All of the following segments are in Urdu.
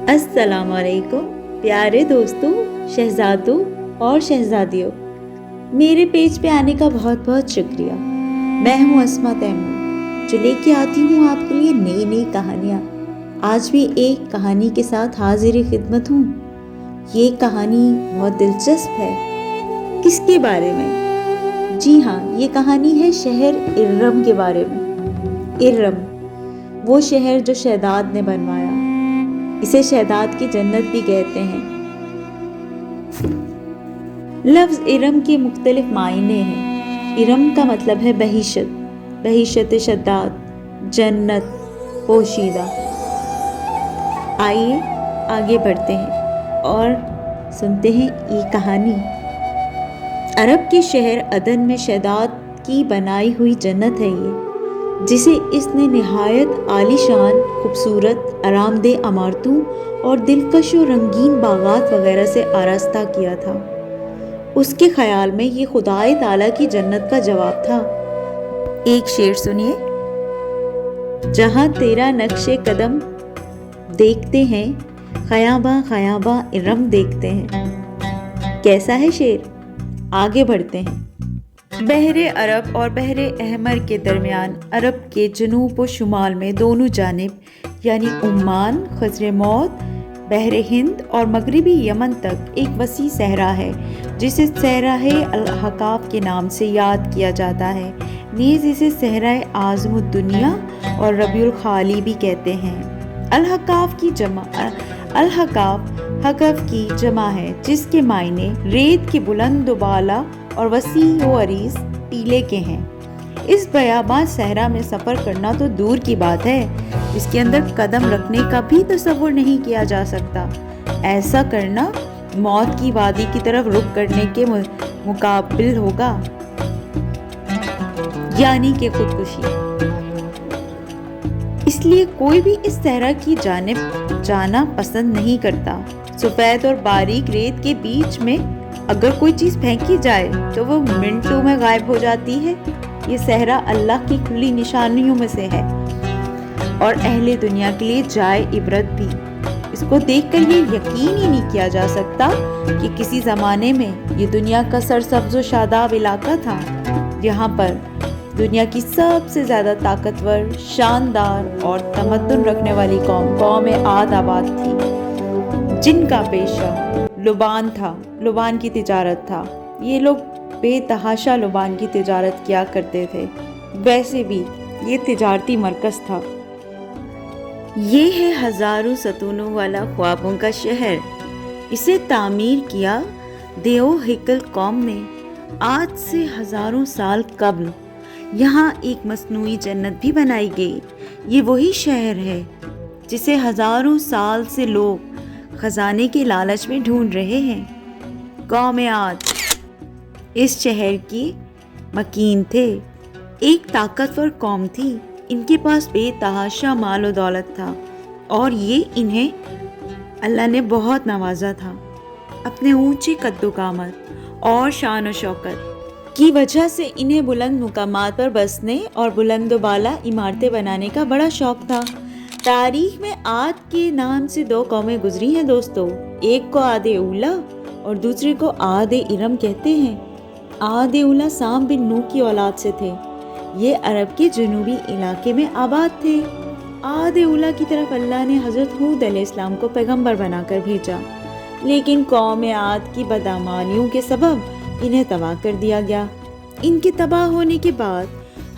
السلام علیکم پیارے دوستوں، شہزادوں اور شہزادیوں، میرے پیج پہ آنے کا بہت بہت شکریہ۔ میں ہوں اسما تیمور، جو لے کے آتی ہوں آپ کے لیے نئی نئی کہانیاں۔ آج بھی ایک کہانی کے ساتھ حاضر خدمت ہوں۔ یہ کہانی بہت دلچسپ ہے۔ کس کے بارے میں؟ جی ہاں، یہ کہانی ہے شہر ارم کے بارے میں۔ ارم وہ شہر جو شہداد نے بنوایا، اسے شہداد کی جنت بھی کہتے ہیں۔ لفظ ارم کے مختلف معنی ہیں۔ ارم کا مطلب ہے بہشت، بہشت شداد، جنت، پوشیدہ۔ آئیے آگے بڑھتے ہیں اور سنتے ہیں یہ کہانی۔ عرب کے شہر عدن میں شہداد کی بنائی ہوئی جنت ہے یہ، جسے اس نے نہایت عالی شان، خوبصورت، آرام دہ عمارتوں اور دلکش و رنگین باغات وغیرہ سے آراستہ کیا تھا۔ اس کے خیال میں یہ خدائے تعالیٰ کی جنت کا جواب تھا۔ ایک شعر سنیے۔ جہاں تیرا نقش قدم دیکھتے ہیں، خیاباں خیاباں ارم دیکھتے ہیں۔ کیسا ہے شعر؟ آگے بڑھتے ہیں۔ بحر عرب اور بحر احمر کے درمیان، عرب کے جنوب و شمال میں دونوں جانب، یعنی عمان، خضر موت، بحر ہند اور مغربی یمن تک ایک وسیع صحرا ہے، جسے صحراء الحقاف کے نام سے یاد کیا جاتا ہے۔ نیز اسے صحراء اعظم الدنیا اور ربیع الخالی بھی کہتے ہیں۔ الحقاف حقف کی جمع ہے، جس کے معنی ریت کے بلند و بالا اور وسیع و عریض ٹیلے کے ہیں۔ اس بیاباں صحرا میں سفر کرنا تو دور کی بات ہے، اس کے اندر قدم رکھنے کا بھی تصور نہیں کیا جا سکتا۔ ایسا کرنا موت کی وادی کی طرف رخ کرنے کے مقابل ہوگا، یعنی کہ خودکشی۔ اس لیے کوئی بھی اس صحرا کی جانب جانا پسند نہیں کرتا۔ سفید اور باریک ریت کے بیچ میں اگر کوئی چیز پھینکی جائے تو وہ منٹوں میں غائب ہو جاتی ہے۔ یہ صحرا اللہ کی کھلی نشانیوں میں سے ہے اور اہل دنیا کے لیے جائے عبرت بھی۔ اس کو دیکھ کر یہ یقین ہی نہیں کیا جا سکتا کہ کسی زمانے میں یہ دنیا کا سرسبز و شاداب علاقہ تھا۔ یہاں پر دنیا کی سب سے زیادہ طاقتور، شاندار اور تمدن رکھنے والی قوم عاد آباد تھی، جن کا پیشہ لبان تھا، لبان کی تجارت تھا۔ یہ لوگ بے تحاشا لبان کی تجارت کیا کرتے تھے۔ ویسے بھی یہ تجارتی مرکز تھا۔ یہ ہے ہزاروں ستونوں والا خوابوں کا شہر۔ اسے تعمیر کیا دیو ہکل قوم نے آج سے ہزاروں سال قبل۔ یہاں ایک مصنوعی جنت بھی بنائی گئی۔ یہ وہی شہر ہے جسے ہزاروں سال سے لوگ خزانے کے لالچ میں ڈھونڈ رہے ہیں۔ قوم عاد اس شہر کی مکین تھے، ایک طاقتور قوم تھی۔ ان کے پاس بے تحاشا مال و دولت تھا اور یہ انہیں اللہ نے بہت نوازا تھا۔ اپنے اونچے قد و قامت اور شان و شوکت کی وجہ سے انہیں بلند مقامات پر بسنے اور بلند و بالا عمارتیں بنانے کا بڑا شوق تھا۔ تاریخ میں عاد کے نام سے دو قومیں گزری ہیں دوستو، ایک کو عاد اولا اور دوسرے کو عاد ارم کہتے ہیں۔ عاد اولا سام بن نوح کی اولاد سے تھے۔ یہ عرب کے جنوبی علاقے میں آباد تھے۔ عاد اولا کی طرف اللہ نے حضرت ہود علیہ السلام کو پیغمبر بنا کر بھیجا، لیکن قوم عاد کی بدعمالیوں کے سبب انہیں تباہ کر دیا گیا۔ ان کے تباہ ہونے کے بعد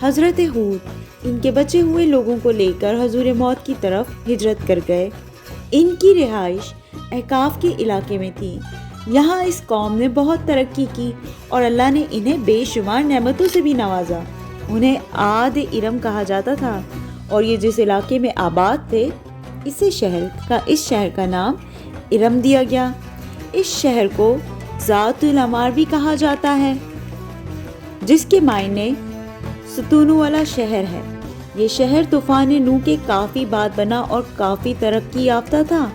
حضرت ہود ان کے بچے ہوئے لوگوں کو لے کر حضور موت کی طرف ہجرت کر گئے۔ ان کی رہائش احقاف کے علاقے میں تھی۔ یہاں اس قوم نے بہت ترقی کی اور اللہ نے انہیں بے شمار نعمتوں سے بھی نوازا۔ انہیں عاد ارم کہا جاتا تھا اور یہ جس علاقے میں آباد تھے، اس شہر کا نام ارم دیا گیا۔ اس شہر کو ذات العمار بھی کہا جاتا ہے، جس کے معنی ستونوں والا شہر ہے۔ یہ شہر طوفان نوح کے کافی بعد بنا اور کافی ترقی یافتہ تھا۔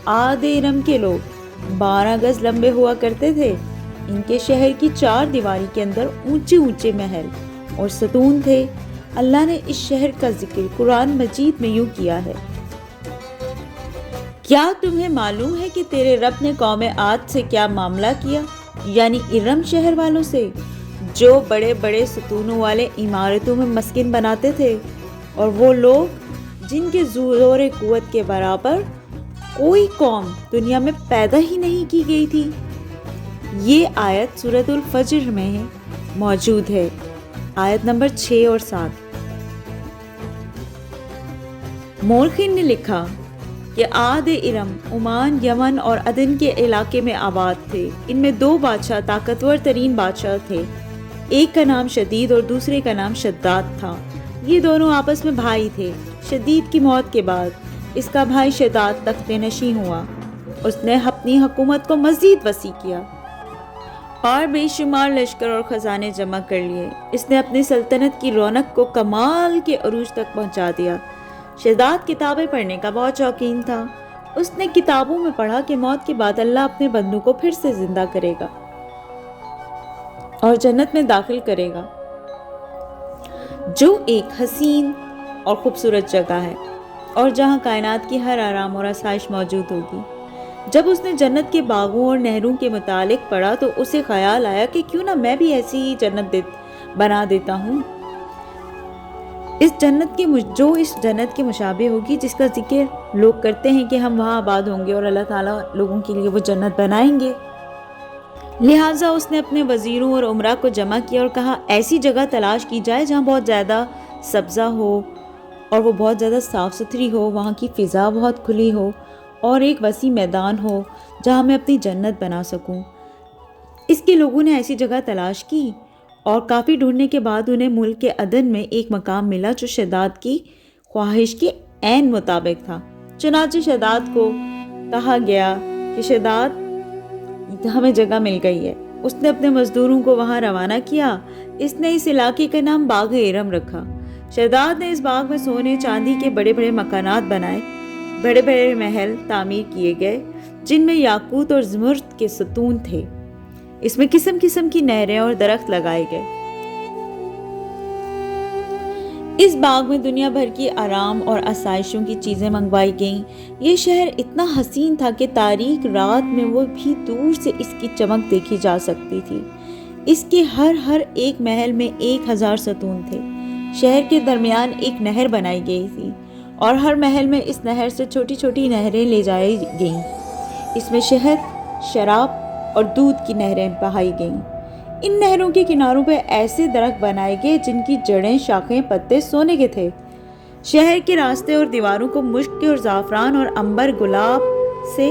عاد ارم کے لوگ 12 گز لمبے ہوا کرتے تھے۔ ان کے شہر کی 4 دیواری کے اندر اونچے اونچے محل اور ستون تھے۔ اللہ نے اس شہر کا ذکر قرآن مجید میں یوں کیا ہے کیا تمہیں معلوم ہے کہ تیرے رب نے قوم عاد سے کیا معاملہ کیا، یعنی ارم شہر والوں سے، جو بڑے بڑے ستونوں والے عمارتوں میں مسکن بناتے تھے، اور وہ لوگ جن کے زور قوت کے برابر کوئی قوم دنیا میں پیدا ہی نہیں کی گئی تھی۔ یہ آیت سورۃ الفجر میں موجود ہے، آیت نمبر 6 اور 7۔ مورخین نے لکھا کہ عاد ارم عمان، یمن اور عدن کے علاقے میں آباد تھے۔ ان میں 2 بادشاہ طاقتور ترین بادشاہ تھے، ایک کا نام شدید اور دوسرے کا نام شداد تھا۔ یہ دونوں آپس میں بھائی تھے۔ شدید کی موت کے بعد اس کا بھائی شداد تخت نشین ہوا۔ اس نے اپنی حکومت کو مزید وسیع کیا اور بے شمار لشکر اور خزانے جمع کر لیے۔ اس نے اپنی سلطنت کی رونق کو کمال کے عروج تک پہنچا دیا۔ شداد کتابیں پڑھنے کا بہت شوقین تھا۔ اس نے کتابوں میں پڑھا کہ موت کے بعد اللہ اپنے بندوں کو پھر سے زندہ کرے گا اور جنت میں داخل کرے گا، جو ایک حسین اور خوبصورت جگہ ہے اور جہاں کائنات کی ہر آرام اور آسائش موجود ہوگی۔ جب اس نے جنت کے باغوں اور نہروں کے متعلق پڑھا تو اسے خیال آیا کہ کیوں نہ میں بھی ایسی ہی جنت بنا دیتا ہوں، اس جنت کے مشابہ ہوگی جس کا ذکر لوگ کرتے ہیں کہ ہم وہاں آباد ہوں گے اور اللہ تعالیٰ لوگوں کے لیے وہ جنت بنائیں گے۔ لہٰذا اس نے اپنے وزیروں اور امراء کو جمع کیا اور کہا ایسی جگہ تلاش کی جائے جہاں بہت زیادہ سبزہ ہو اور وہ بہت زیادہ صاف ستھری ہو، وہاں کی فضا بہت کھلی ہو اور ایک وسیع میدان ہو جہاں میں اپنی جنت بنا سکوں۔ اس کے لوگوں نے ایسی جگہ تلاش کی اور کافی ڈھونڈنے کے بعد انہیں ملک کے عدن میں ایک مقام ملا جو شداد کی خواہش کے عین مطابق تھا۔ چنانچہ شداد کو کہا گیا کہ شداد، ہمیں جگہ مل گئی ہے۔ اس نے اپنے مزدوروں کو وہاں روانہ کیا۔ اس نے اس علاقے کا نام باغ ارم رکھا۔ شداد نے اس باغ میں سونے چاندی کے بڑے بڑے مکانات بنائے، بڑے بڑے محل تعمیر کیے گئے جن میں یاقوت اور زمرد کے ستون تھے۔ اس میں قسم قسم کی نہریں اور درخت لگائے گئے۔ اس باغ میں دنیا بھر کی آرام اور آسائشوں کی چیزیں منگوائی گئیں۔ یہ شہر اتنا حسین تھا کہ تاریک رات میں وہ بھی دور سے اس کی چمک دیکھی جا سکتی تھی۔ اس کے ہر ایک محل میں 1000 ستون تھے۔ شہر کے درمیان ایک نہر بنائی گئی تھی اور ہر محل میں اس نہر سے چھوٹی چھوٹی نہریں لے جائی گئیں۔ اس میں شہد، شراب اور دودھ کی نہریں بہائی گئیں۔ ان نہروں کے کناروں پہ ایسے درخت بنائے گئے جن کی جڑیں، شاخیں، پتے سونے کے تھے۔ شہر کے راستے اور دیواروں کو مشک اور زعفران اور عنبر گلاب سے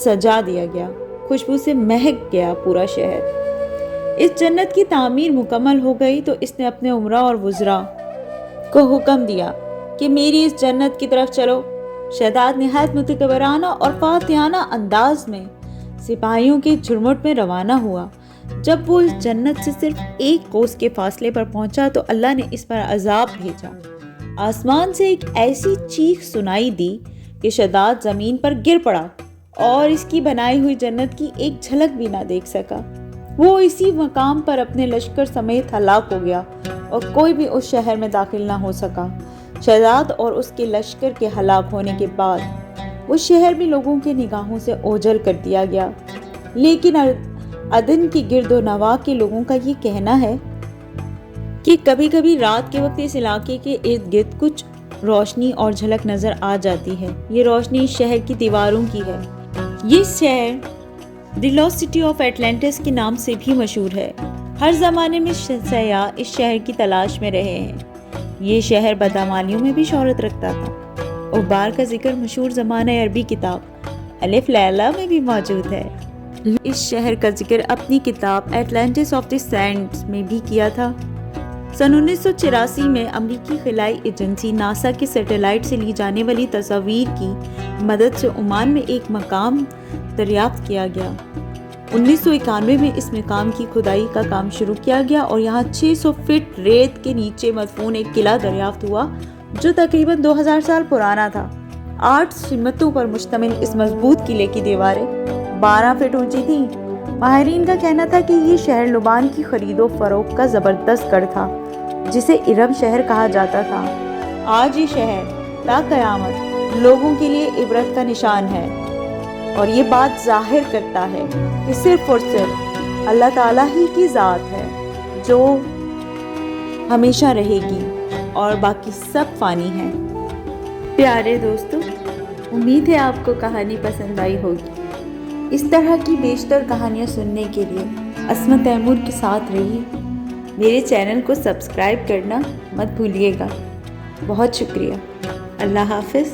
سجا دیا گیا۔ خوشبو سے مہک گیا پورا شہر۔ اس جنت کی تعمیر مکمل ہو گئی تو اس نے اپنے امراء اور وزراء کو حکم دیا کہ میری اس جنت کی طرف چلو۔ شداد نہایت متکبرانہ اور فاتحانہ انداز میں سپاہیوں کے جھرمٹ میں روانہ ہوا۔ جب وہ اس جنت سے صرف 1 کوس کے فاصلے پر پہنچا تو اللہ نے اس پر عذاب بھیجا۔ آسمان سے ایک ایسی چیخ سنائی دی کہ شداد زمین پر گر پڑا اور اس کی بنائی ہوئی جنت کی ایک جھلک بھی نہ دیکھ سکا۔ وہ اسی مقام پر اپنے لشکر سمیت ہلاک ہو گیا اور کوئی بھی اس شہر میں داخل نہ ہو سکا۔ شداد اور اس کے لشکر کے ہلاک ہونے کے بعد وہ شہر بھی لوگوں کے نگاہوں سے اوجھل کر دیا گیا۔ لیکن عدن کی گرد و نواح کے لوگوں کا یہ کہنا ہے کہ کبھی کبھی رات کے وقت اس علاقے کے ارد گرد کچھ روشنی اور جھلک نظر آ جاتی ہے۔ یہ روشنی شہر کی دیواروں کی ہے۔ یہ شہر the last city of Atlantis کے نام سے بھی مشہور ہے۔ ہر زمانے میں سیاح اس شہر کی تلاش میں رہے ہیں۔ یہ شہر بدعمالیوں میں بھی شہرت رکھتا تھا۔ اوبار کا ذکر مشہور زمانہ عربی کتاب الف لیلا میں بھی موجود ہے۔ اس شہر کا ذکر اپنی کتاب اٹلانٹس آف دی سینڈز میں بھی کیا تھا۔ سن 1984 میں امریکی خلائی ایجنسی ناسا کے سیٹلائٹ سے لی جانے والی تصاویر کی مدد سے عمان میں ایک مقام دریافت کیا گیا۔ 1991 میں اس مقام کی کھدائی کا کام شروع کیا گیا اور یہاں 600 فٹ ریت کے نیچے مدفون ایک قلعہ دریافت ہوا جو تقریباً 2000 سال پرانا تھا۔ 8 سمتوں پر مشتمل اس مضبوط قلعے کی دیواریں 12 فٹ اونچی تھیں۔ ماہرین کا کہنا تھا کہ یہ شہر لبان کی خرید و فروخت کا زبردست گڑھ تھا جسے ارم شہر کہا جاتا تھا۔ آج یہ شہر تا قیامت لوگوں کے لیے عبرت کا نشان ہے، اور یہ بات ظاہر کرتا ہے کہ صرف اور صرف اللہ تعالیٰ ہی کی ذات ہے جو ہمیشہ رہے گی اور باقی سب فانی ہیں۔ پیارے دوستو، امید ہے آپ کو کہانی پسند آئی ہوگی۔ اس طرح کی بیشتر کہانیاں سننے کے لیے عصمت تیمور کے ساتھ رہیے۔ میرے چینل کو سبسکرائب کرنا مت بھولیے گا۔ بہت شکریہ۔ اللہ حافظ۔